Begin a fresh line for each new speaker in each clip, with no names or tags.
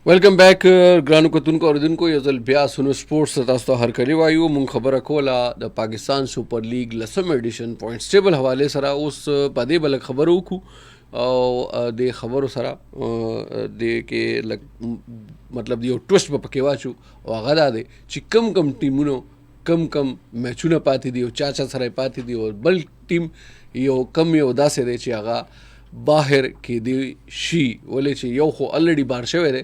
Welcome back ګرانو کتونکو اوریدونکو یو ځل بیا سونو سپورټس تاسو ته هرکلی وایو مونږ خبره کوله د پاکستان سپر لیګ لسم ایډیشن پوینټس ټیبل حواله سره اوس په دې بل خبرو وکړو او د خبرو سره د کې مطلب یو ټویسټ په پکې واچو او هغه دا دی چې کم ټیمونو کم میچونه پاتې دي او چا سره پاتې دي او بل ټیم یو داسې دی چې هغه باهر کې دی شي ولې چې یو خو الریډي بار شوی دی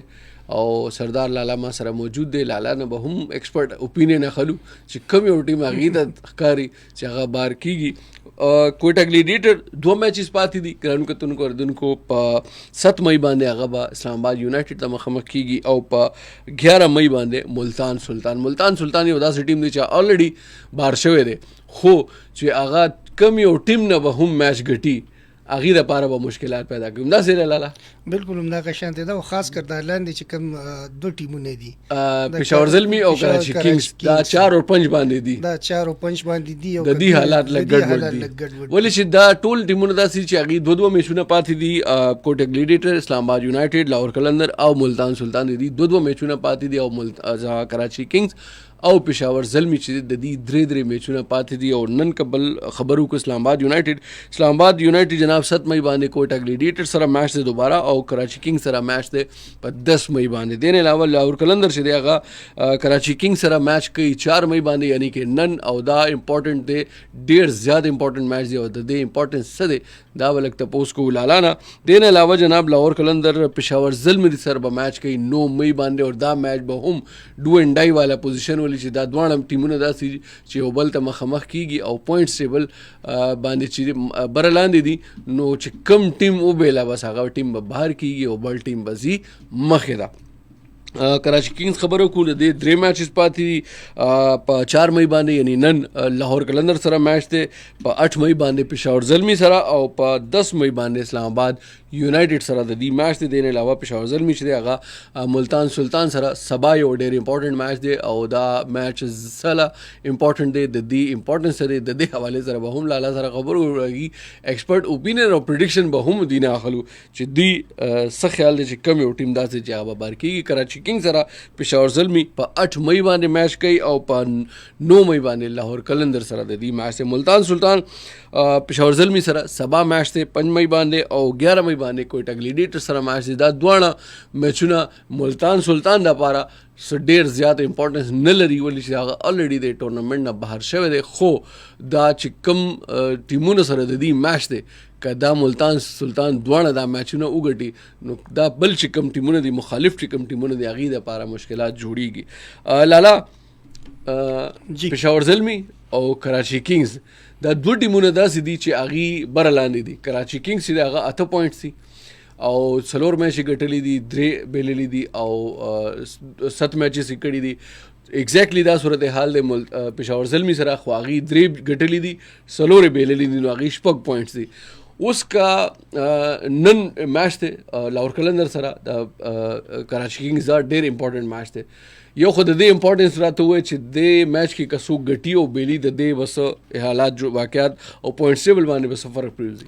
او سردار لالا ما سره موجود دی. لالا نه به هم ایکسپرټ اوپینین اخلو چې کوم یو ټیم هغې ته ښکاري چې هغه بار کیږي. کوټا ګلیډیټر 2 میچز پاتې دي ګرانو کتونکو اوریدونکو. په 7 مئی باندې هغه به اسلام آباد یونایټډ ته مخامخ کیږي او په 11 مئی باندې ملتان سلطان یو داسې ټیم دی چې الریډي بار شوی دی خو چې هغه کوم یو ټیم نه به هم میچ ګټي هغې دپاره به مشکلات پیدا کړي. همداسې دی لالا؟
بالکل همدغه شانتې ده او خاص کر دا لاندې چې کوم 2 ټیمونه دي
پېښور زلمي او کراچي کینګز دا 4 او 5 باندې دي.
دا 4 او 5 باندې دي او
د دې حالات لږ ګډوډ دي ولې چې دا ټول ټیمونه داسې چې هغې 2 میچونه پاتې دي. کوټا ګلیډیټر، اسلام آباد یونایټډ، لاهور قلندر او ملتان سلطان دي 2 میچونه پاتې دي او کراچي کینګز او پېښور زلمي چې د دې 3 میچونه پاتې دي. او نن قبل خبرو کو اسلام آباد یونایټډ جناب 7 مئی باندې کوټا ګلیډیټر سره میچ دی دوباره او کراچي کینګ سره میچ دی په 10 مئی باندې. دین علاوه لاهور قلندر چې دی هغه کراچي کینګ سره میچ کوي 4 مئی باندې یعنی کې نن او دا امپورټنټ دی ډیر زیات امپورټنټ میچ دی او د دې امپورټنس څه دی دا ولک تپوس کو لالانا. دین علاوه جناب لاهور قلندر پېښور زلمي سره به میچ کوي 9 مئی باندې او دا میچ به هم ډو اینډ ډای والا پوزیشن ولې چې دا دواړه ټیمونه داسې چې یو بل ته مخامخ کیږي او پوینټس ټیبل باندې چې بر لاندې دي نو چې کم ټیم وبېله بس هغه ټیم به بهر کیږي او بل ټیم به ځي مخې ده. کراچي کینګز خبرو کوله د 3 میچز پاتې دي په 4 مئی باندې یعنی نن لاهور قلندر سره میچ دی، په 8 مئی باندې پېښور زلمي سره او په 10 مئی باندې اسلام آباد یونایټډ سره د دې میچ دی. دین علاوه پېښور زلمي چې دی هغه ملتان سلطان سره سبا یو ډېر امپورټنټ میچ دی او دا میچ سره امپورټنټ دی. د دې امپورټنس سره د دې حواله سره به هم لالا سره خبرو وکړي ایکسپرټ اوپینین او پریډکشن به هم دینه اخلو چې دی څه خیال دی چې کم یو ټیم داسې چې هغه به بار کیږي. کراچي کینګ سره پېښور زلمي په 8 مئی باندې میچ کوي او په 9 مئی باندې لاهور قلندر سره د دې میچ دی. ملتان سلطان پېښور زلمي سره سبا میچ دی 5 مئی باندې او 11 مئی باندې کوټا ګلیډیټر سره میچ دی. دا دواړه میچونه ملتان سلطان لپاره ډېر زیات امپورټنس نه لري ولې چې هغه الریډي د ټورنمنټ نه بهر شوی دی خو دا چې کوم ټیمونو سره د دې میچ دی که دا ملتان سلطان دواړه دا میچونه وګټي نو دا بل چې کوم ټیمونه دي مخالف چې کوم ټیمونه دي هغې دپاره مشکلات جوړیږي. لالا پېښور زلمي او کراچي کینګز دا 2 ټیمونه داسې دي چې هغې بره لاندې دي. کراچي کینګز چې دی هغه 8 پوینټس دي او 4 میچ ګټلي دي 3 بېللي دي او 7 میچز یې کړي دي. ایگزیکټلی دا صورتحال دی پېښور زلمي سره خو هغې 3 ګټلي دي 4 یې بېللي دي نو هغې 6 پوینټس دي. اوس کا نن میچ دی لاهور قلندر سره د کراچي کینګز دا ډېر امپورټنټ میچ دی. یو خو د دې امپورټنس راته ووایي چې دې میچ کې که څوک ګټي او بېلي د دې بس حالات واقعات او پوینټس ټیبل باندې به څه فرق پرېوځي.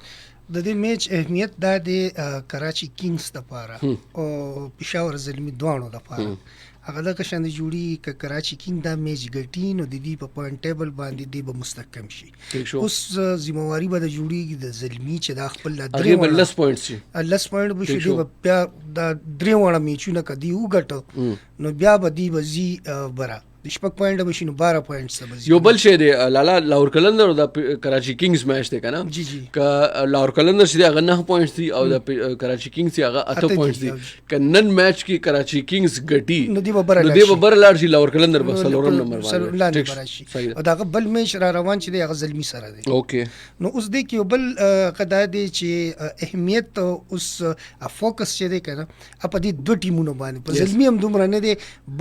د دې میچ اهمیت دا دی کراچي کینګز لپاره او پېښور زلمي دواړو لپاره هغه دغه شان جوړي که کراچي کینګ دا میچ ګټي نو د دې په پوینټ ټیبل باندې دی به مستحکم شي. اوس ذمہواری به د جوړیږي د زلمي چې دا خپل
10 پوینټس شي
10 پوینټ به شي بیا دا 3 وړه میچونه کدي وګټو نو بیا به دی وزي برا د 6 پوینټ به شي نو 12 پوینټس به
یو بل شی دی لالا لاهور قلندر او د کراچي کینګز میچ دی کنه.
جی
که لاهور قلندر چې هغه 9 پوینټس دي او د کراچي کینګز چې هغه 8 پوینټس دي که نن میچ کې کراچي کینګز ګټي
نو دی به بر
لاړ شي لاهور قلندر به 4 نمبر
باندې راشي او دا بل میچ را روان چې دی هغه زلمي سره دی.
اوکې
نو اوس دی کې یو بل قضا دی چې اهمیت اوس فوکس چې دی کنه په دې 2 ټیمونو باندې په زلمي هم دومره نه دی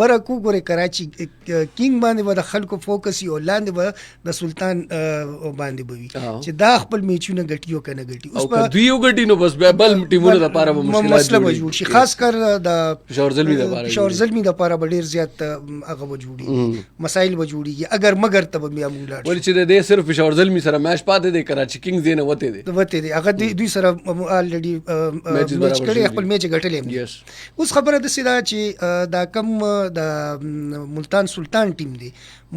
بره کو ګوره کراچي کینګ باندې به د خلکو فوکس او لاندې به د سلطان باندې به وي چې دا خپل میچونه ګټي او کنه ګټي
او که دوی یو ګټي نو بس بیا بل ټیمونو لپاره به مشکلات
مسله به جوړ شي خاص کر د
پېښور
زلمي لپاره به ډېر زیات هغه به جوړي مسایل به جوړیږي اگر مگر ته به بیا موږ لاړ
ولې چې د صرف پېښور زلمي سره میچ پاتې دی کراچي کینګز دی نه وته
دی هغه دوی سره الریډي میچ کړي خپل میچ ګټلې اوس خبره د سیدا چې دا کم د ملتان سلطان ټیم دی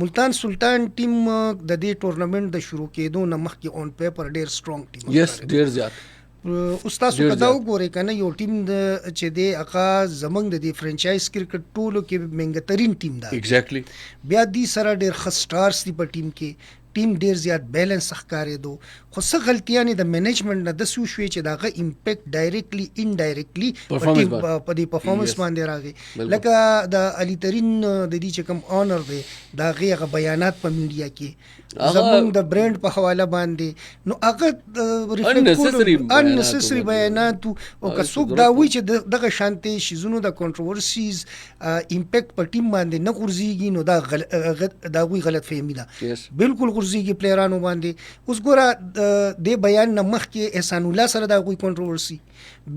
ملتان سلطان ټیم د دې ټورنمنت د شروع کېدو نه مخکې اون پیپر ډېر سټرونګ ټیم
یس ډېر زیات
استاد کدا وګورئ کنه یو ټیم چې دی هغه زمنګ د فرانچایز کرکټ ټولو کې منګترین ټیم دا
ایگزیکټلی
بیا دې سره ډېر ښه سټارز دي په ټیم کې ټیم ډیر زیات بیلنس ښکارېدو خو څه غلطیانې د مینجمنټ نه داسې وشوې چې د هغه امپیکټ ډایرکټلی انډایرکټلی په دې پرفارمنس باندې راغی لکه د علي ترین د دې چې کوم آنر دی د هغې هغه بیانات په میډیا کې زموږ د برانډ په حواله باندې نو هغه اننیسسري بیانات او که څوک دا وایي چې دغه شانتې شیزونو د کنټروورسیز امپیکټ په ټیم باندې نه غورځېږي نو دا هغوی غلط فهمي ده بالکل غورځېږي پلیرانو باندې اوس ګوره د بیان نه مخکې احسان الله سره د هغوی کنټروورسي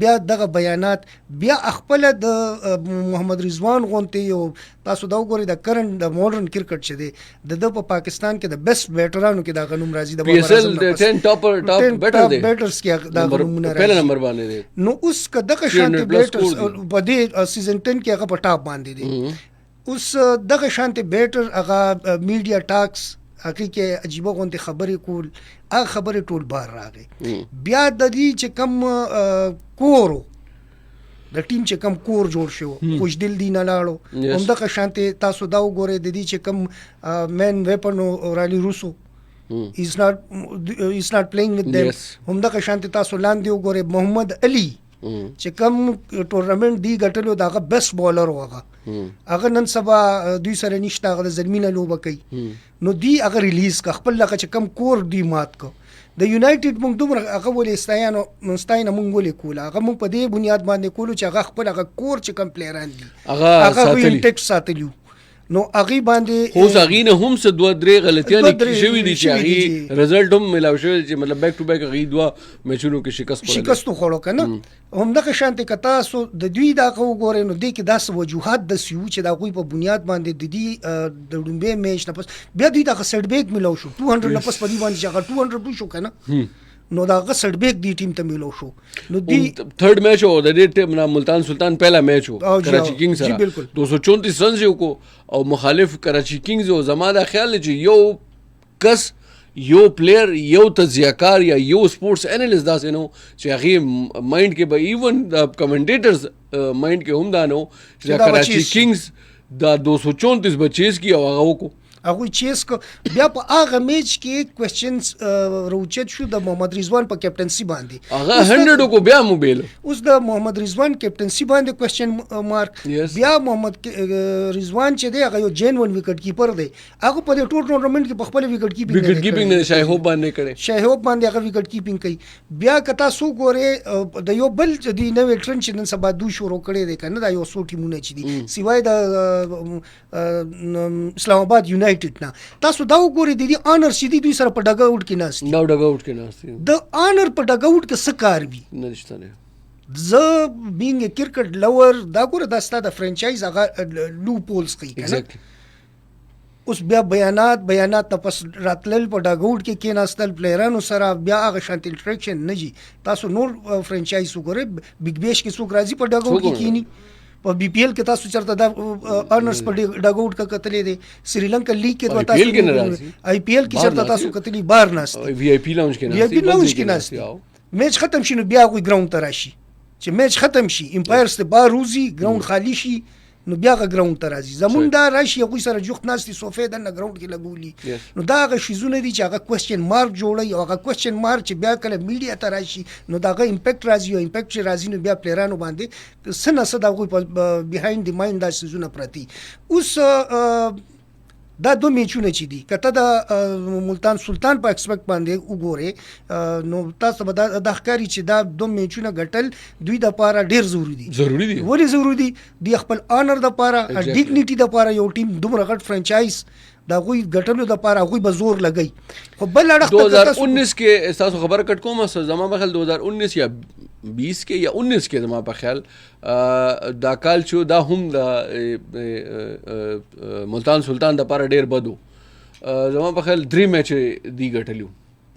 بیا دغه بیانات بیا خپله د محمد رضوان غونتې یو تاسو دا وګورئ د کرنټ د ماډرن کرکټ چې دی د په پاکستان کې د بیسټ بیټرانو کې دا غنوم راځي د
PSL 10 ټاپ بیټر دی
بیټرز کې دا غنومونه راځي
پهل نمبر باندې دی
نو اوس کداغه شانتي بیټرز په دې سیزن 10 کې هغه په ټاپ باندې دی اوس دغه شانتي بیټر هغه میډیا ټاکس هغې کې عجیبه غوندې خبرې کول هغه خبرې ټول بار راغی بیا د دې چې کم کورو د ټیم چې کم کور جوړ شو خوشدل دی نه لاړو همدغه شانتې تاسو دا وګورئ د دې چې کم مین ویپن رالي روسو he's not playing with them همدغه شانتې تاسو لاندې وګورئ محمد علي چې کم ټورنمنت دی ګټلو دغه بیسټ بالر وغه هغه نن سبا دوی سره نشته هغه د زلمینه لوبه کوي نو دی هغه ریلیز کا خپل لکه چې کم کور دی مات کو د یونایټډ موږ دومره هغه ولې ستاینه موږ ولې کوله هغه موږ په دې بنیاد باندې کولو چې هغه خپل هغه کور چې کم پلیران دي هغه انټیکټ ساتلیو نو هغې باندې
خو هغې نه هم څه دوه درې غلطیانې شوي دي چې هغې رزلټ هم ملاو شوی چې مطلب بیک ټو بیک هغې دوه میچونو کې
شکست وخوړو که نه همدغه شانتې که تاسو د دوی دغه وګورئ نو دې کې داسې وجوهات داسې وو چې د هغوی په بنیاد باندې د دې د لومبۍ میچ نه پس بیا دوی دغه سیټ بیک میلاو شو 200 نه پس په دې باندې چې هغه 200 وشو که نه نو دا هغه سیټ بیک دی ټیم ته میلو شو نو دی
تھرڈ میچ ہو د دې ټیم نه ملتان سلطان پہلا میچ ہو کراچی کنگز سره 234 رنز یو کو او مخالف کراچی کنگز او زما دا خیال چې یو کس یو پلیر یو تجزیه‌کار یا یو سپورټس انالیست داسې نو چې هغې مایند کې به ایون د کمنټیټرز مایند کې هم دا نو چې کراچی کنگز دا 234 به چیز کی او هغه وکړو
هغوی چیز کو بیا په هغه میچ کې کوېسچنز راوچت شو د محمد رضوان په کیپټنسي باندې
هغه 100 کو بیا موبایل
اوس د محمد رضوان کیپټنسي باندې کوېسچن مارک بیا محمد رضوان چې دی هغه یو جینون وکټ کیپر دی هغه په دې ټول ټورنمنت کې په خپل وکټ
کیپینګ نه شایهوب باندې کړي
شایهوب باندې هغه وکټ کیپینګ کوي بیا کتا سو ګوره د یو بل دی نوې ټرند چې نن سبا دوی شروع کړي دی کنه دا یو څو ټیمونه چې دي سیوای د اسلام آباد یونایټډ نه تاسو دا وګورئ د دې آنر چې دوی سره په ډګ آوټ کې ناست د آنر په ډګ آوټ کې څه کار وي
نشته
زه بینګ کرکټ لور دا ګوره دا ستا د فرانچایز هغه لو پولز کوي کنه اوس بیا بیانات نه پس راتلل په ډګ آوټ کې کېناستل پلیرانو سره بیا هغه شانت انټریکشن نه جي تاسو نور فرانچایز وګورئ بګ بیش کې څوک راځي په ډګ آوټ کې کېني په بي پی ایل کې تاسو چرته دا ارنرز په ډګ آوټ کا کتلې دي سریلانکا لیگ کې تاسو آی پی ایل کې چرته تاسو کتلې بار ناست
وی آی پی لاونج کې ناست
میچ ختم شي نو بیا غوي ګراوند ته راشي چې میچ ختم شي امپایرز ته بار روزي ګراوند خالی شي نو بیا غ ګراوند ته راځي زمون دا راشي غوي سره جوخت ناستي صوفه د ګراوند کې لګولي نو دا غ شیزونه دي چې هغه کوېسچن مارک جوړي او هغه کوېسچن مارک چې بیا کله میډیا ته راشي نو دا غ امپیکټ راځي او امپیکټ چې راځي نو بیا پلیرانو باندې سنه صدا غوي بیهایند دی مایند دا شیزونه پرتی اوس دا دوه میچونه چې دي کته د ملتان سلطان په ایکسپیکټ باندې وګوره نو تاسو به د ښکاری چې دا دوه میچونه ګټل دوی د پاره ډیر ضروری دي ولی ضروری دي د خپل آنر د پاره ډیګنیټي د پاره یو ټیم دومره غټ فرانچایز دا غوي ګټلو د پاره غوي به زور لګي خو بل اړه
2019 کې تاسو خبر کټ کوم زما په خیال 2019 یا 20 کې یا 19 کې زما په خیال دا کال چې دا هم د ملتان سلطان د پاره ډیر بدو زما په خیال 3 میچ دی ګټلیو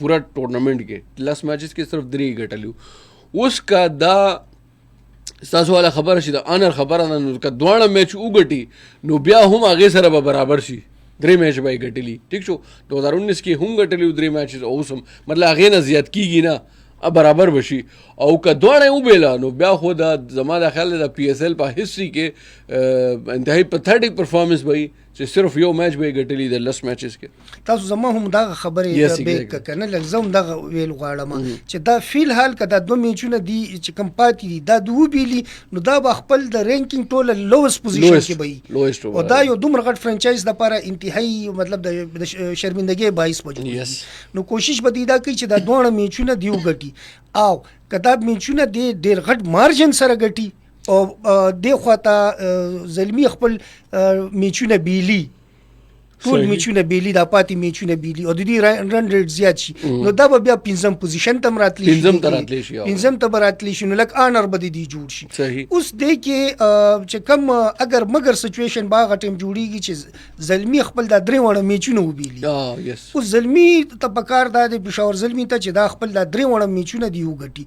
پورا ټورنمنت کې لس میچز کې صرف 3 ګټلیو اوس کا دا تاسو والا خبره شي د آنر خبره نه نو که دواړه میچ وګټي نو بیا هم هغه سره به برابر شي 3 میچ به ګټلی ټیک شو 2019 کې هم ګټلیو 3 میچز اوس مطلب هغه نه زیات کیږي نه برابر بشي او که دواړه وبېلا نو بیا خو د زما د خیال د پی اس ایل په هیستوري کې انتهایی پتھرټیک پرفارمنس وي چې صرف یو میچ به ګټلی د لس میچز کې
تاسو زما هم دا خبرې به کنه لږ دا ویل غواړم چې دا فیل حال کدا دوه میچونه دي چې کم پاتې دي دا دوه بیلی نو دا به خپل د رینکینګ ټول لوست پوزیشن کې وي او دا یو دومره غټ فرانچایز د لپاره انتهایی مطلب د شرمندګي باعث پوجي نو کوشش به دی دا کوي چې دا دوه میچونه دی وګټي او کدا میچونه دی ډیر غټ مارجن سره ګټي او د خواته زلمی خپل میچونه بیلی ټول میچونه بیلی د پاتې میچونه بیلی او د دې رن ریټ زیات شي نو دا به بیا پنځم پوزیشن ته راتلی پنځم ته راتلی شي نو لکه آنر به دی جوړ شي اوس د کې چې کم اگر مگر سچويشن باغ ټیم جوړیږي چې زلمی خپل د درې وړه میچونه وبیلی اوس زلمی ته پکار د پېښور زلمی ته چې دا خپل د درې وړه میچونه دی وګټي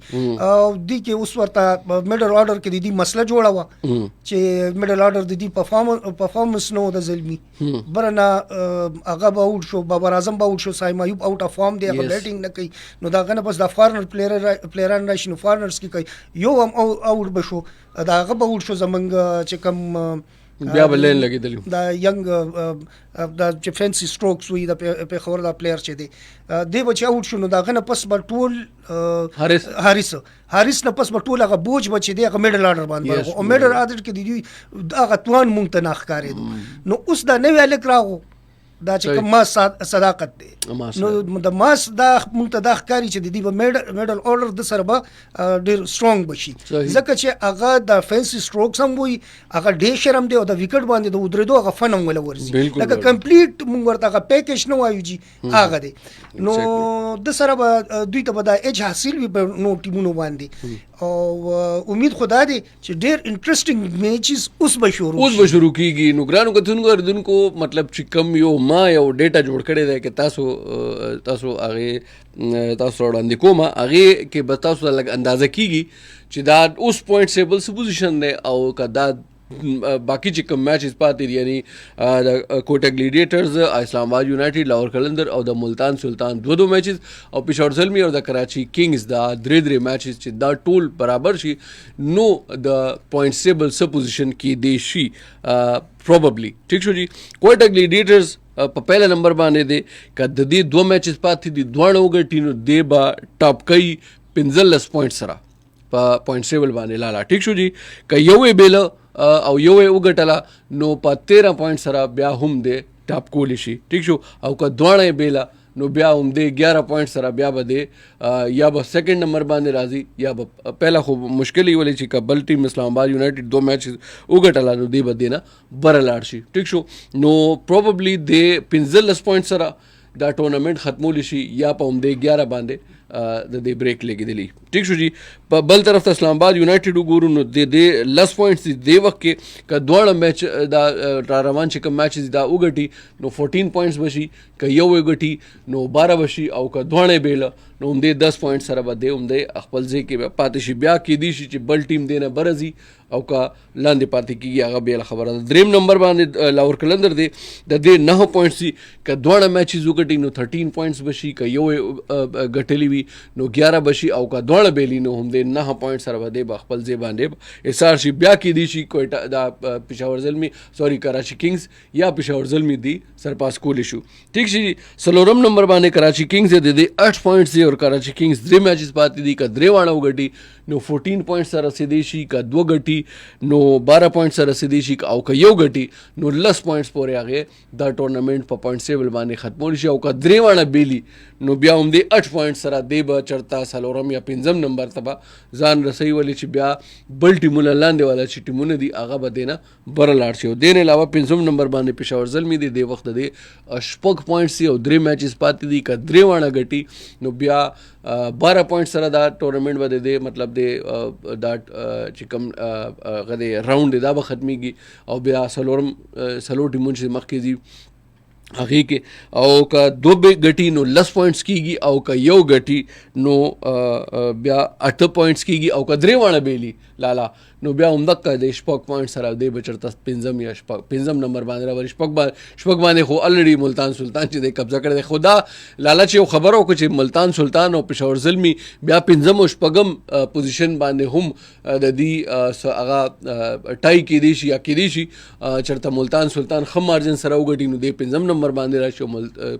او د کې اوس ورته میډل آرډر کې د مسله جوړه و چې میډل آرډر د دې پرفارمنس نو د زلمی برنا هغه به اوټ شو بابر اعظم به اوټ شو سایم ایوب اوټ اف فارم دی هغه بیټینګ نه کوي نو دا غنه بس د فارنر پلیران راشي نو فارنرز کې کوي یو هم اوټ بشو دا هغه به اوټ شو زمنګ چې کم
بیا بلین لګیدلی
دا ینګ دا چې فینسي سټروکس وي د په خبر دا پلیئر چې دی دی بچ اوټ شو نو دا غنه پس به ټول هاریس نه پس به ټول هغه بوج بچ دی هغه میډل آرډر باندې او میډل آرډر کې دی هغه توان مونږ ته ناخکارې نو اوس دا نوې الک راغو دا چې کوم ما صداقت دی نو د ماس دا مونږ ته دا ښکاري چې د دې په میډل آرډر د سره به ډېر سترونګ بشي ځکه چې هغه د فینسي سټروکس هم وي هغه ډېر شرم دی او د وکټ باندې د ودرېدو هغه فن هم ولا ورځي لکه کمپلیټ مونږ ورته هغه پیکج نه وایو جی هغه دی نو د سره به دوی ته به دا ایج حاصل وي په نو ټیمونو باندې او امید خدا دی چې ډېر انټرېسټینګ میچز اوس به شروع
کیږي نو ګرانو کتونکو مطلب چې کم یو ما یو ډیټا جوړ کړی دی چې تاسو هغه تاسو وړاندې کوم هغه کې به تاسو لږ اندازه کیږي چې دا اوس پوینټ سیبل پوزیشن دی او کدا باقی چې کوم میچز پاتې دي یعنی د کوټه ګلیډیټرز اسلام آباد یونایټډ لاهور قلندر او د ملتان سلطان دوه میچز او پېښور زلمی او د کراچي کینګز دا درې میچز چې دا ټول برابر شي نو د پوینټ سیبل پوزیشن کې دی شي پروبابلی ټیک شو جی کوټه ګلیډیټرز په پهله نمبر باندې دی که د دې دوه میچز پاتې دي دواړه وګټي نو دی به ټاپ کوي 15 پوینټ سره په پوینټ سیبل باندې لاله ټیک شو جی که یو یې بیله او یو یې وګټله نو په 13 پوینټ سره بیا هم دی ټاپ کولی شي ټیک شو او که دواړه یې بیله نو بیا هم دی 11 پوینټ سره بیا به دی یا به سیکنډ نمبر باندې راځي یا به پهله خو مشکل یې ولې چې که بل ټیم اسلام آباد یونایټډ دوه میچز وګټله نو دی به دی نه بره لاړ شي ټیک شو نو پروبابلی دی 15 پوینټ سره دا ټورنمنټ ختمولی شي یا په هم دی 11 باندې د دې بریک لګېدلی ټیک شو جی په بل طرف ته اسلام آباد یونایټډ وګورو نو د دې لس پوینټس دي دې وخت کې که دواړه میچ دا را روان چې کوم میچز دا وګټي نو 14 پوینټس بشي که یو وګټي نو 12 بشي او که دواړه بیله نو هم دې 10 پوینټ سره به دی هم دی خپل ځای کې پاتې شي بیا کېدی شي چې بل ټیم دی نه برځي او که لاندې پاتې کېږي هغه بېله خبره ده دریم نمبر باندې لاهور قلندر دی د دې 9 پوینټس دي که دواړه میچز وګټي نو 13 پوینټس بشي که یو ګټلی وي وي نو 11 بشي او کا دوړه بیلی نو هم د 9 پوینټ سره بده به خپل ځای باندې اسار شي بیا کې دی شي کوټا دا پېښور زلمی سوري کراچي کینګز یا پېښور زلمی دی سرپاس کول شو ٹھیک شي سلورم نمبر باندې کراچي کینګز د 8 پوینټس دی او کراچي کینګز 3 میچز پاتې دي کا 3 وانه وګټي نو 14 پوینټس سره رسیدي شي کا 2 غټي نو 12 پوینټس سره رسیدي شي او کا یو غټي نو 10 پوینټس پورې هغه دا ټورنمنت په پوینټ سیبل باندې ختمول شي او کا 3 وانه بیلی نو بیا هم دی 8 پوینټ سره دی به چرتا سلورم یا پنځم نمبر ته ځان رسي ولې چې بیا بل ټیمونه لاندې والا چې ټیمونه دي هغه به دینه بر لاړ شي دین علاوه پنځم نمبر باندې پېښور زلمی دی د وخت دی شپږ پوینټس او 3 میچز پاتې دي کا 3 وانه غټي نو بیا 12 پوینټ سره دا ټورنمنت بده دی مطلب دی دا چې کوم غدي راوند دا به ختميږي او بیا سلور ټیمونه چې مخکې دي هغه کې او کا 2 غټي نو 10 پوینټس کیږي او کا یو غټي نو بیا 8 پوینټس کیږي او کا 3 وانه بیلی لالا نو بیا هم دغه د شپږ پوینټ سره دی بچرته پنځم یا پنځم نمبر باندې راوړي شپږ باندې خو الریډي ملتان سلطان چې د قبضه کړی خدا لالا چې خبرو کو چې ملتان سلطان او پېښور زلمی بیا پنځم او شپږم پوزیشن باندې هم د دې هغه ټای کې دی شي یا کې دی شي چرته ملتان سلطان خم مارجن سره وګټي نو د پنځم نمبر باندې راشي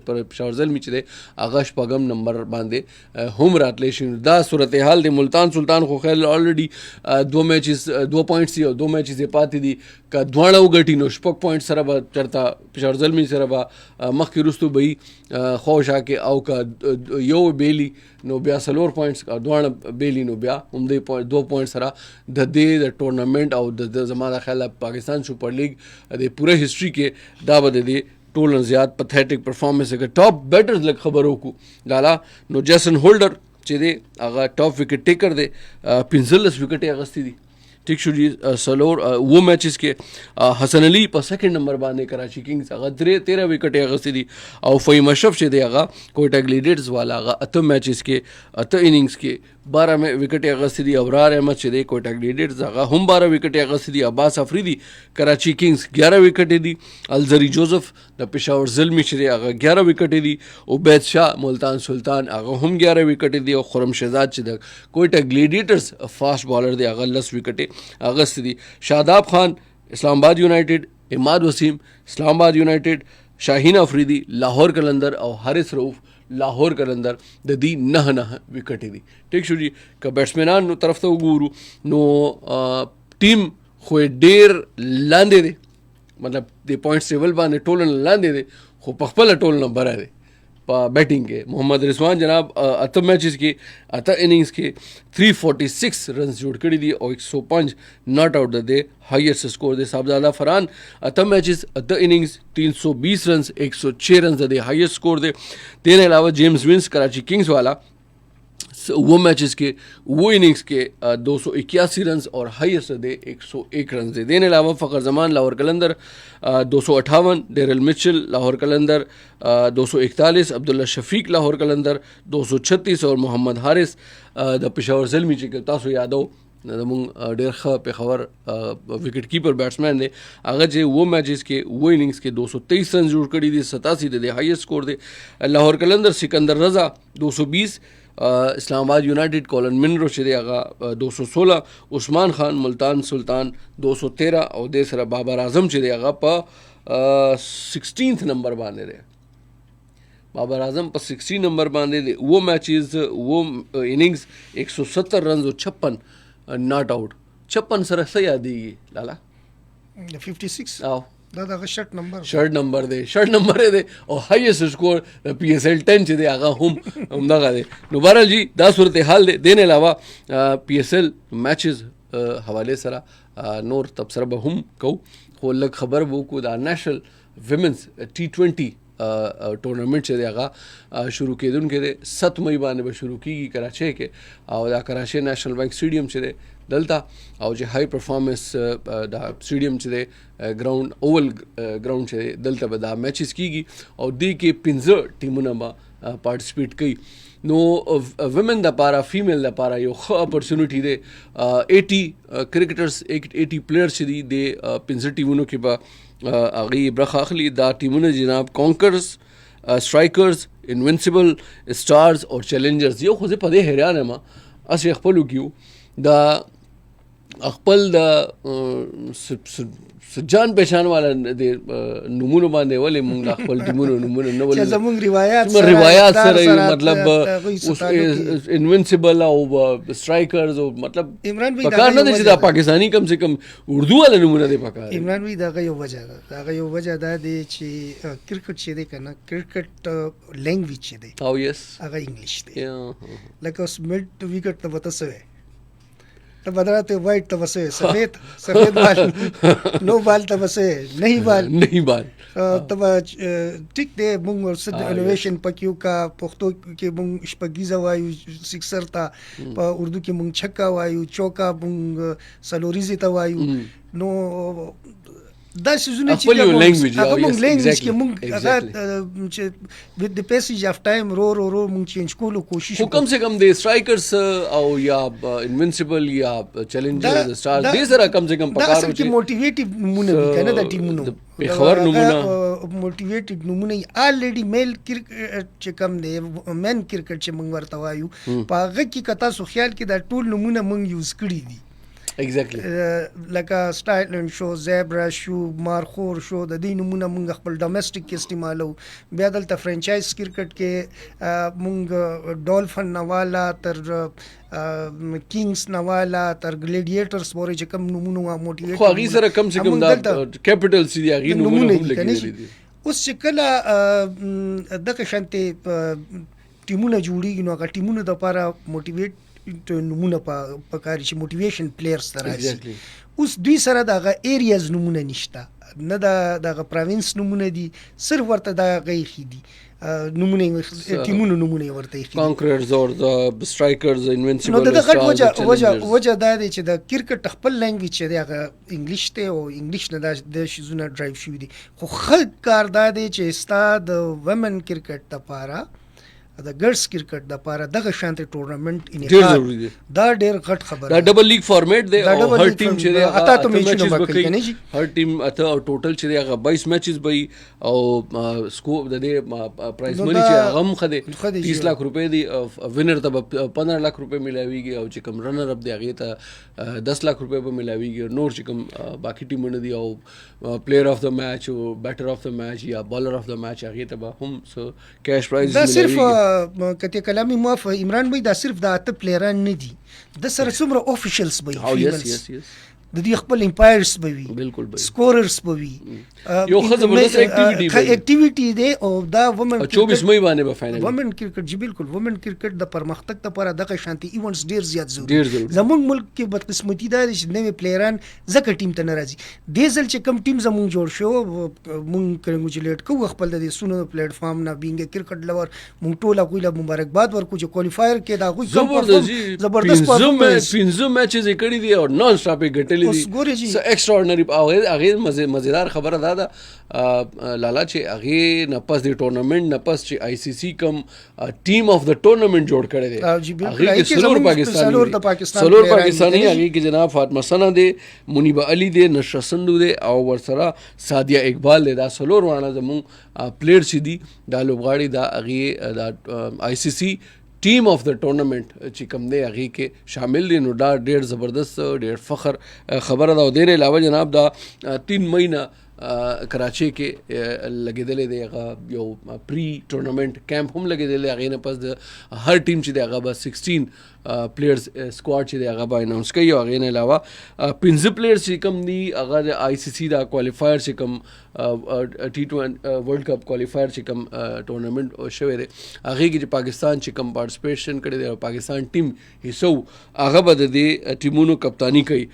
پر پېښور زلمی چې دی هغه شپږم نمبر باندې هم راتلی شي دا صورتحال د ملتان سلطان خو خیر الریډي 2 میچز 2 پوینټس او 2 میچز پاتې دي کا دواړه وګټي نو شپږ پوینټ سره به چرته پېښور زلمی سره به مخکې وروستو به خوشا کې او کا یو بیلی نو بیا سلور پوینټس کا دواړه بیلی نو بیا هم د 2 پوینټ سره د دې د ټورنمنت او د زماده خیال پاکستان سپر لیګ د پوره هیستوري کې دا به د ټول زیات پتھیټک پرفارمنس اگر ټاپ بیټرز لک خبرو کو لالا نو جیسن هولډر چې دی هغه ټاپ وکټ ټیکر دی 15 وکټې اغستی دي ٹھیک شو جی سلور وہ میچز کې حسن علی په سیکنډ نمبر باندې کراچي کینګز هغه 13 وکټې اغستی دي او فهیم اشرف چې دی هغه کوټا ګلیډرز والا هغه 8 میچز کې 8 اننګز کې 12 وکټې اغستی دي ابرار احمد چې دی کوټا ګلیډرز هغه هم 12 وکټې اغستی دي عباس افریدي کراچي کینګز 11 وکټې دي الزری جوزف د پېښور زلمی چې دی هغه 11 وکټې دي عبید شاه ملتان سلطان هغه هم 11 وکټې دي او خرم شهزاد چې د کوټا ګلیډرز فاسټ بالر دی هغه 10 وکټې اغست دي شاداب خان اسلام آباد یونائٹڈ اماد وسیم اسلام آباد یونائٹڈ شاہین افریدی لاہور قلندر او حارث رؤف لاہور قلندر د دې 9 وکټې دي ٹھیک شو جی که بیټسمنان نو طرف ته وګورو نو ټیم خو ډیر لاندې دی مطلب د پوینټ ټیبل باندې ټول لاندې دی خو په خپل ټول نمبر دی په بیټینګ کې محمد رضوان جناب 8 میچز کې 8 اننګز کې 346 رنز جوړ کړي دي او 105 ناٹ آؤٹ د هایست سکور د صاحبزاده فرحان 8 میچز 8 اننګز 320 رنز 106 رنز د هایست سکور دی تین علاوه جیمز وینس کراچی کینگز والا وہ میچز کے وہ اننگز کے 281 رنز اور ہائیسٹ دے 101 رنز دے دینے علاوہ فخر زمان لاہور قلندر 258 ڈیرل مچل لاہور قلندر 241 عبداللہ شفیق لاہور قلندر 236 اور محمد حارث د پېښور زلمی چې تاسو یادو زموږ ډېر ښه پېښور وکټ کیپر بیټسمین دی هغه چې وہ میچز کې وہ اننګز کې 223 رنز جوړ کړي دي 87 د هایست سکور دی لاہور قلندر سکندر رضا 220 اسلام آباد یونائٹڈ کولن منرو چې دی هغه 216 عثمان خان ملتان سلطان 213 او د سره بابر اعظم چې دی هغه په 16 نمبر باندې دی بابر اعظم په 16 نمبر باندې دی وہ میچز وہ اننگز 170 رنز او 56 ناٹ آؤٹ 56 سره څه یادېږي لالا
56
او
دا دغه شرط نمبر
شرط نمبر دی او هایست سکور د پی ایس ایل 10 چې دی هغه هم دغه دی نو بهرحال جی دا صورتحال دی دین علاوه پی ایس ایل میچز حوالے سره نور تبصره به هم کو خو لږ خبر به وکړو دا نیشنل ویمنز T20 ټورنمنټ چې دی هغه شروع کېدونکی دی 7 مئی باندې به شروع کېږي کراچۍ کې او دا کراچۍ نیشنل بینک سټیډیم چې دی دلته او چې های پرفارمنس دا سټیډیم چې دی ګراوند اوول ګراوند چې دی دلته به دا میچز کېږي او دې کې 15 ټیمونه به پارټیسپیټ کوي نو ویمن د پاره فیمیل د پاره یو ښه اپرچونټي دی 80 کرکټرز 80 پلیئرز چې دي د 15 ټیمونو کې به هغې برخه اخلي دا ټیمونه جناب کانکرز اسټرایکرز انوینسیبل سٹارز او چیلنجرز یو خو زه په دې حیران یم اسې خپلو کیو دا خپل د جان پہچان والا د نمونه باندې ولې مونږ د خپل ټیمونو نمونه نه ولې
زمونږ
روایت سره مطلب اوس انوینسیبل او سټرایکرز او مطلب پکار نه دی چې دا پاکستانی کم سے کم اردو والا نمونه دی پکار
عمران وی دغه یو وجه دا دی چې کرکټ چې دی کنه کرکټ لینګویج چې دی
او یس
هغه انګلیش دی لکه اوس میډ وکټ ته وته سوی ته بدراته وایټ ته وسه سفید بال نو بال ته وسه نہیں بال ته ټیک دی مونږ سره انوویشن پکیو کا پښتو کې مونږ شپږیزه وایو سکسر تا په اردو کې مونږ چھکا وایو چوکا مونږ سلوریزه تا وایو نو دا سيزونه چې
هغه
مونږ لینګویج کې مونږ هغه چې with the passage of time رو مونږ چینج کولو کوشش
وکړو کم سے کم د سټرایکرز او یا انوینسیبل یا چیلنجر سٹار دې سره کم سے کم پکارو
چې موټیویټیو نمونه وي کنه د ټیمونو
خبر نمونه
موټیویټډ نمونه الریډي میل کرکټ چې کم دی مین کرکټ چې مونږ ورته وایو په هغه کې کتا سو خیال کې دا ټول نمونه مونږ یوز کړی دي
exactly
لکه سټایلند شو زیبرا شو مارخور شو د دې نمونه مونږ خپل ډومېسټک کې استعمالو بیا دلته فرانچایز کرکټ کې مونږ ډولفن نوالا تر کینګز نوالا تر ګلیډیټرز پورې چې کوم نمونه موټیویټ
خو هغه سره کم سے کم دا کیپټل سي هغه نمونه هم لګیدل دي
اوس چې کله دغه شانتي ټیمونه جوړیږي نو هغه ټیمونه د لپاره موټیویټ نمونه پکاري چې موټیویشن پلیئرز ته راځي اوس دوی سره دغه ایریاز نمونه نشته نه دغه پروینس نمونه دي صرف ورته دغه خې دي نمونه ټیمونو نمونه ورته خې
کانکررز او د سټرایکرز انوینسیبل
نو دغه وجه دا دی چې د کرکټ خپل لینګویج چې دی هغه انګلیش ته او انګلیش نه د شیزونه ډرایو شوی دي خو خلک کار دا دی چې استاد ومن کرکټ لپاره د ګرلز کرکټ د لپاره دغه شانتي ټورنمنت انعقاد دا ډېر غټ خبره
دا ډبل لیګ فارمیټ دی او هر ټیم چې دی
اته ته میچونه وکړي
هر ټیم اته او ټوټل چې دی هغه 22 میچز به او سکوپ د دې پرایز منی چې غم خده 30 लाख रुपए دی وینر ته 15 लाख रुपए ملاویږي او چې کوم رنر اپ دی هغه ته 10 लाख रुपए به ملاویږي نور چې کوم باقی ټیمونه دی او پلیئر اف د میچ او بیټر اف د میچ یا بالر اف د میچ هغه ته هم سو کیش پرایز
ملاویږي کته کلامي موافق عمران بھائی دا صرف د اته پلیئران نه دي د سره څومره افیشلز به د دې خپل امپایرز به وي
بالکل
سکوررز به وي
یو زبردست
اکټیویټي دی او دا وومن
24 مئی باندې به فائنل
وومن کرکټ جی بالکل وومن کرکټ د پرمختګ لپاره دغه شانتي ایونټس ډیر زیات ضروري زموږ ملک کې بدقسمتي دا چې نوې پلیئران زکه ټیم ته نه راځي د ځل چې کم ټیم زموږ جوړ شو مونږ کنګریچولیټ کوو خپل د سونو پلیټ فارم نه بینګ کرکټ لور مونږ ټول غوښله مبارکباد ورکو چې کوالیفایر کې دا غوښ
زبردست پینځه میچز کړي دي او نان سټاپ ګټل سو ایکستراورډنری هغه مزیدار خبره ده لالا چې هغه نه پس د ټورنمنت نه پس چې آی سی سی کم ټیم اف د ټورنمنت جوړ کړی دی هغه کې سلور پاکستانی هغه کې جناب فاطمه سنا دی منیبه علی دی نشرا سندو دی او ورسره سادیه اقبال دی دا سلور وانه زمون پلیئر چې دی دا لوبغاړي دا هغه د آی سی سی ټیم اف د ټورنمنت چې کوم دی هغه کې شامل دي نو دا ډېر زبردست ډېر فخر خبره ده او ډېر علاوه جناب دا 3 مہینه کراچي کې لګیدلې دی هغه یو پری ټورنمنت کیمپ هم لګیدلې هغه نه پس د هر ټیم چې دی هغه به 16 پلیئرز سکواډ چې دی هغه به اناونس کوي او هغه نه علاوه 15 پلیئرز چې کوم دي هغه د آی سی سی دا کوالیفایر چې کوم T20 ورلد کپ کوالیفایر چې کوم ټورنمنت شوی دی هغه کې چې پاکستان چې کوم پارټیسپیشن کړی دی او پاکستان ټیم حصو هغه به د دې ټیمونو کپتانی کوي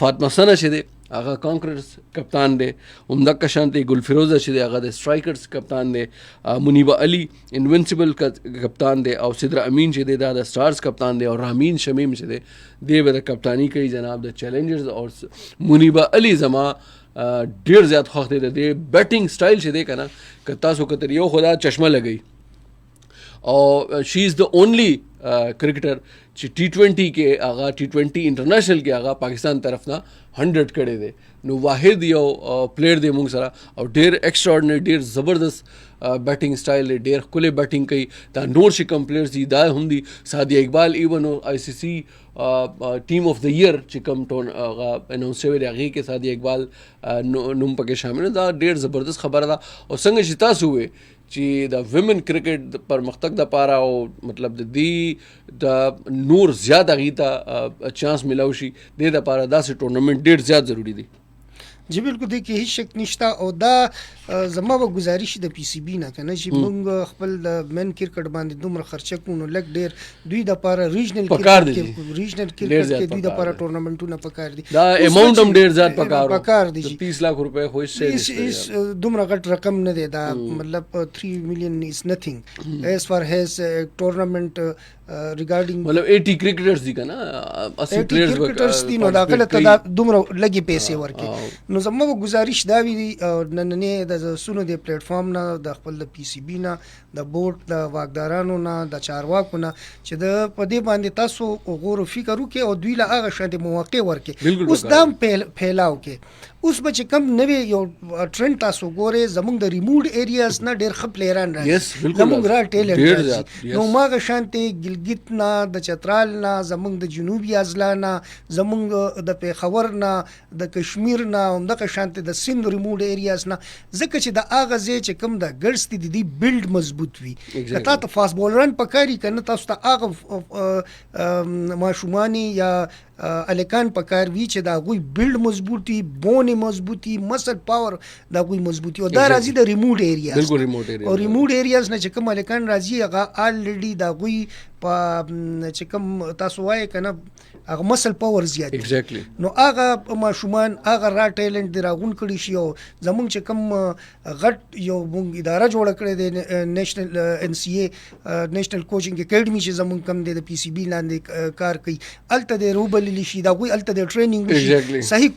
فاطمه سنا چې دی هغه کانکررز کپتان دی عمدہ کشانتی گل فیروزه چې دی هغه د سټرایکرز کپتان دی منیبه علی انوینسیبل کپتان دی او صدر امین چې دی دا د سٹارز کپتان دی او رامین شمیم چې دی دی به د کپتانی کوي جناب د چیلنجرز او منیبه علی زما ډیر زیات خوښ دی د بیټینګ سټایل چې دی کنه که تاسو کتر یو خدا چشمه لګی او شی از د اونلی کرکټر چې T20 کې هغه T20 انټرنیشنل کې هغه پاکستان طرف نه 100 کړي دي. نو واحد یو پلیئر دی موږ سره او ډیر ایکسټراورډنری ډیر زبردست بیټینګ سټایل دی, ډیر ښکلی بیټینګ کوي. دا نور چې کوم پلیئرز دي دا هم دي. سعدیه اقبال ایون ICC ټیم آف د ایئر چې کوم هغه اناونس شوی دی هغې کې سعدیه اقبال نوم پکې شامل دا ډیر زبردست خبره ده. او څنګه چې تاسو وې چې د ویمن کرکټ د پرمختګ دپاره او مطلب د دې د نور زیات هغې ته چانس میلاو شي دې دپاره داسې ټورنمنټ ډېر زیات ضروري دی.
جی بالکل دی کې هیڅ شک نشته. او دا زما به گزارش د PCB نه کنه چې موږ خپل د من کرکټ باندې دومره خرچه کوو نو لږ ډیر دوی د پاره ریجنل کرکټ کې دوی د پاره ټورنمنټونه پکار دي.
دا اماونټ هم ډیر زیات
پکار دي.
30 لک روپے خو
هیڅ دومره غټ رقم نه دی. دا مطلب 3 million is nothing as far as tournament regarding
مطلب 80 کرکټرز دي کنه 80
کرکټرز دي نو دا کله ته دومره لګي پیسې ورکي. نو زما گزارش دا وی نننې د سونو د پلیټ فارم نه د خپل د PCB نه د بورډ د واکدارانو نه د چارواکو نه چې د پدې باندې تاسو غور او فکر وکړي او دوی له هغه شاته مواقع ورکړي. اوس دام پھیلاو کې اوس به چې کم نوې یو ټرند تاسو ګورئ زمونږ د ریموټ ایریاز نه ډېر ښه پلیران راځي زمونږ را ټیلنټ راځي. نو هماغه شانتې ګلګت نه د چترال نه زمونږ د جنوبي اضلاع نه زمونږ د پیښور نه د کشمیر نه همدغه شانتې د سند ریموټ ایریاز نه ځکه چې د هغه ځای چې کوم د ګرډس دي د دې بلډ مضبوط وي. که تا ته فاست بولران پکاري که نه تاسو ته هغه ماشومانې یا الکان پکار وی چې دا غوی بلډ مضبوطی بون مضبوطی مسل پاور دا غوی مضبوطی او دا راځي د ریموټ ایریاز.
بالکل ریموټ ایریاز
او ریموټ ایریاز نه چې کوم الکان راځي هغه الریډي دا غوی په چې کوم تاسو وایي کنه هغه مسل پاور زیات
ایگزیکټلی.
نو هغه ماشومان هغه را ټیلنټ دی راغون کړي شي. او زمونږ چې کوم غټ یو مونږ اداره جوړه کړې دی نیشنل NCA نیشنل کوچینګ اکیډمي چې زمونږ کم دی د PCB لاندې کار کوي الته د روبل لشي دا غوی الته د ټریننګ وشي صحیح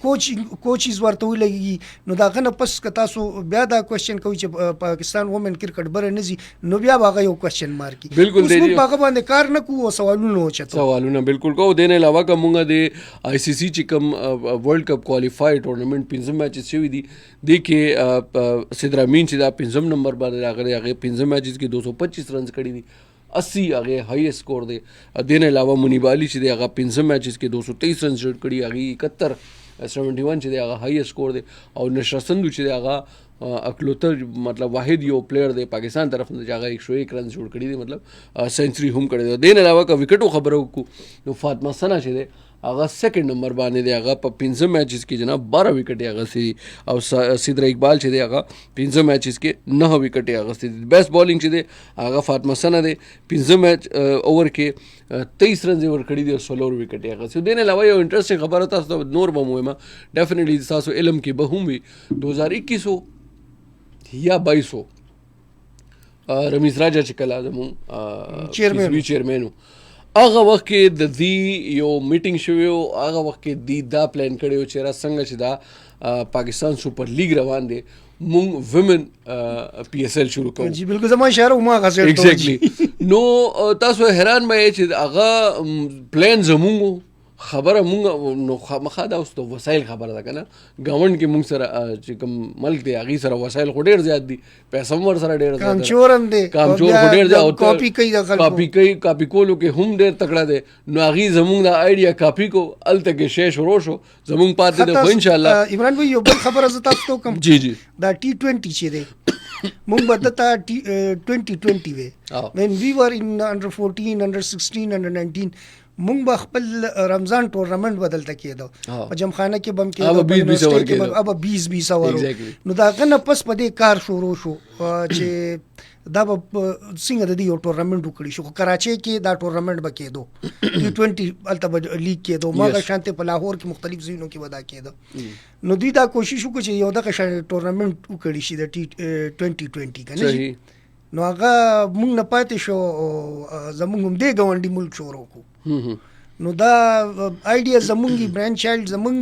کوچز ورته ولګي. نو دا غنه پس که تاسو بیا دا کوېسچن کوي چې پاکستان وومن کرکټ بره نزي نو بیا هغه یو کوېسچن مارک کی.
بالکل دی
هغه باندې کار نه کوو سوالونه وچته
سوالونه بالکل کو دین علاوه کومه د ICC چې کوم ورلد کپ کوالیفای ټورنمنت 15 میچز شوی دي د کې سدر امین چې دا 15 نمبر باندې راغلی هغه 15 میچز کې 225 رنز کړی دي 80 هغه های سکور دی. دین علاوه منیب علي چې دی هغه 15 میچز کې 223 رنز جوړ کړي هغه 71 چې دی هغه های سکور دی. او نشرسندو چې دی هغه اکلوتر مطلب واحد یو پلیئر دی پاکستان طرف نه چې هغه 101 رنز جوړ کړي دي مطلب سنچري هم کړی دی. دین علاوه کا وکټو خبرو کو نو فاطمه سنا چې دی هغه سیکنډ نمبر باندې دی هغه په 15 میچز کې جناب 12 وکټ هغه سي. او سدر اقبال چې دی هغه 15 میچز کې 9 وکټ هغه سي. بیسټ بالینګ چې دی هغه فاطمه سنا دی 15 میچ اوور کې 23 رنز ور کړی دي او 16 وکټ هغه سي. دین علاوه یو انټرېسټینګ خبره تاسو نور به مهمه ډیفینیټلی تاسو علم کې به هم وي 2021 یا 2200 رمیز راجا چې کله زمون چیرمن هغه وخت کې د دې یو میټینګ شوی او هغه وخت کې د دا پلان کړی چې را څنګه چې دا پاکستان سپر لیګ روان دی مونږ ویمن PSL شروع کوو.
جی بالکل زما اشاره ما غزل
ایگزیکټلی. نو تاسو حیران مې چې هغه پلان زمونږ خبره مونږ نو خامخا دا اوس د وسایل خبره ده کنه ګاونډ کې مونږ سره چې کوم ملک دی هغه سره وسایل خو ډیر زیات دي پیسې هم ور سره ډیر زیات
کامچورم دي
کامچور خو ډیر زیات
کاپی کوي د خلکو
کاپی کولو کې هم ډیر تکړه دي. نو هغه زمونږ د آیډیا کاپی کو الته کې شې شروع شو زمونږ پاتې ده ان شاء الله.
عمران بھائی یو بل خبره زه تاسو ته کوم
جی جی
دا T20 چې دی مونږ بدتا 2020 وې when we were in under 14 under 16 under 19 مونږ به خپل رمضان ټورنمنت بدلته کېدو په جمخانه کې بم کېدو اب 20 ورو. نو دا غنه پس په دې کار شروع شو چې دا به څنګه د دې یو ټورنمنت وکړي شو. کراچۍ کې دا ټورنمنت به کېدو T20 الته به لیګ کېدو ماغه شانته په لاهور کې مختلف ځایونو کې ودا کېدو. نو دوی دا کوشش وکړي چې یو دغه شان ټورنمنت وکړي شي د T20 کنه. نو هغه مونږ نه پاتې شو زمونږ هم دې ګاونډي ملک شروع کو. نو دا آیډیا زمونږ برانډ چایلډ زمونږ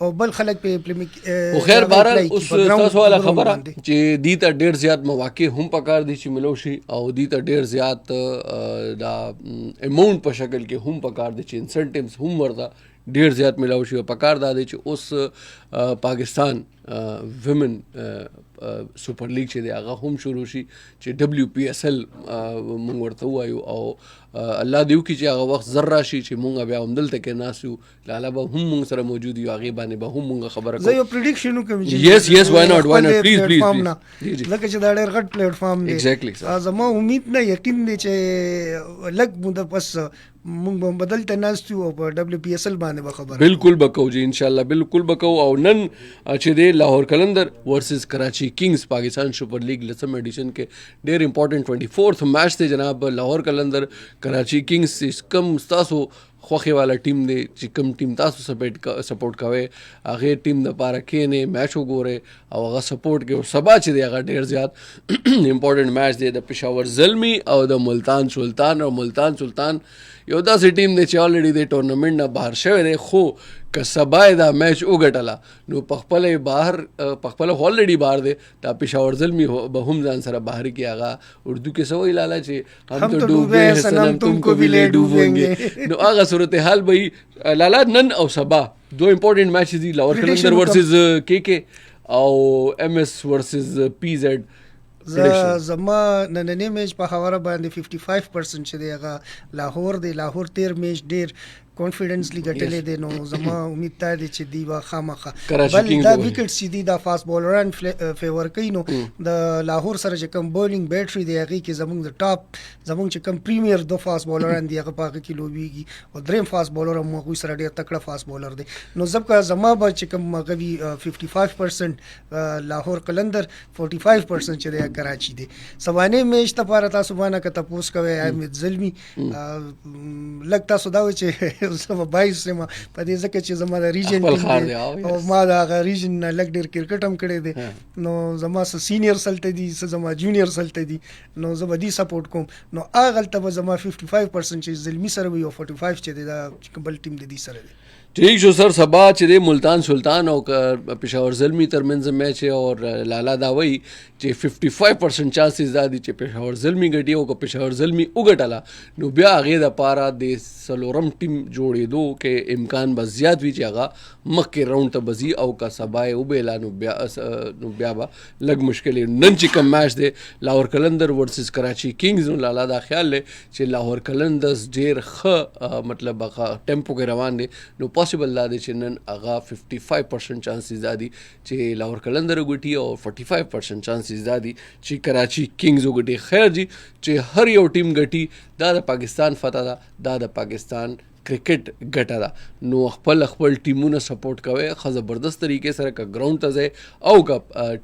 او بل خلک په
خو خیر بهرحال اوس تاسو والا خبره چې دې ته ډېر زیات مواقع هم پکار دي چې ملو شي او دې ته ډېر زیات دا اماونټ په شکل کې هم پکار دي چې انسنټیوز هم ورته ډېر زیات ملاو شي او پکار دا دی چې اوس پاکستان ویمن سپر لیګ چې دی هغه هم شروع شي چې WPSL مونږ ورته وایو او الله دې وکړي چې هغه وخت زر راشي چې مونږ بیا همدلته کې ناست یو لالا به هم مونږ سره موجود یو هغې باندې به هم مونږ خبره کوو
زه یو پریډکشن وکړم
yes why not please
لکه چې دا ډېر غټ پلیټ فارم دی
exactly
زما امید نه یقین دی چې لږ موده پس مونږ به بدلته ناست یو او په WPSL باندې به خبره
بالکل به کوو جی انشاءالله بالکل به کوو او نن چې دی لاهور قلندر ورسز کراچي کنگز پاکستان سپر لیګ لسم ایډیشن کې ډېر امپورټنټ 24th میچ دی جناب لاهور قلندر کراچي کنگز کم ستاسو خوښې والا ټیم دی چې کوم ټیم تاسو سپورټ کوئ هغې ټیم دپاره کښېنئ میچ وګورئ او هغه سپورټ کوئ سبا چې دی هغه ډېر زیات امپورټنټ میچ دی د پېښور زلمي او د ملتان سلطان او ملتان سلطان یو داسې ټیم دی چې الریډي د ټورنمنټ نه بهر شوی دی خو که سبا یې دا میچ وګټله نو پخپله یې بهر پخپله خو الریډي بهر دی دا پېښور زلمي به هم ځان سره بهر کړي هغه اردو کې څه وایي لالا چې هم تو ډوبے صنم تم کو بھی لے ڈوبیں گے نو هغه صورتحال به وي لالا نن او سبا دو امپورټنټ میچز دي لاهور قلندر ورسز KK او MS ورسز PZ
زما نننې میچ په خبره باندې 55% چې دی هغه لاهور دی لاهور تیر میچ ډېر کانفیډنسلی ګټلې دی نو زما امید دا دی چې دی به خامخا بل دا وکټ چې دی دا فاست بولران فیور کوي نو د لاهور سره چې کوم بولینګ بیټري دی هغې کې زموږ د ټاپ زموږ چې کوم پریمیر دو فاست بولران دی هغه په هغه کې لوبېږي او دریم فاست بولر هم هغوی سره ډېر تکړه فاست بولر دی نو ځکه زما به چې کوم هغه وي 55% لاهور قلندر 45% چې دی کراچي دی سبانې میچ دپاره تاسو باندې که تپوس کوئ احمد زلمي لږ تاسو دا وایي چې زه به 22 یم په دې ځکه چې زما د ریجن ټیم دی او ما د هغه ریجن نه لږ ډېر کرکټ هم کړی دی نو زما څه سینیر سلته دي څه زما جونیئر سلته دي نو زه به دې سپورټ کوم نو هغلته به زما 55% چې زلمي سره وي او 45 چې دی دا بل ټیم د دې سره دی
ٹھیک شو سر سبا چې دی ملتان سلطان او پېښور زلمي ترمنځ میچ او لالا دا وایي چې 55% چانسز دا دي چې پېښور زلمي ګټي او که پېښور زلمي وګټله نو بیا هغې دپاره د څلورم ټیم جوړېدو کې امکان به زیات وي چې هغه مخکې راونډ ته به ځي او که سبا یې وبیله نو بیا به لږ مشکل نن چې کوم میچ دی لاهور قلندر ورسز کراچي کنگز نو لالا دا خیال دی چې لاهور قلندرز ډېر ښه مطلب هغه ټیمپو کې روان دی نو پاسبل دا دی چې نن هغه 55% چانسز دا دي چې لاهور قلندر وګټي او 45% چانسز دا دي چې کراچي کنگز وګټي خیر جی چې هر یو ټیم ګټي دا د پاکستان فتح ده دا د پاکستان کرکټ ګټه ده نو خپل ټیمونه سپورټ کوئ ښه زبردست طریقې سره که ګراؤنډ ته ځئ او که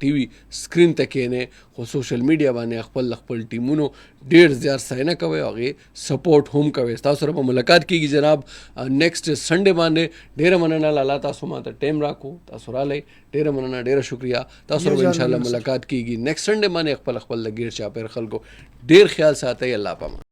ټي وي سکرین ته کښېنئ خو سوشل میډیا باندې خپل ټیمونو ډېر زیات ستاینه کوئ او هغې سپورټ هم کوئ ستاسو سره به ملاقات کېږي جناب نیکسټ سنډے باندې ډېره مننه لالا تاسو ماته ټایم راکو تاسو رالی ډېره مننه ډېره شکریه تاسو سره به انشاءالله ملاقات کېږي نیکسټ سنډے باندې خپل د ګیر چاپېر خلکو ډېر خیال ساتئ الله پامان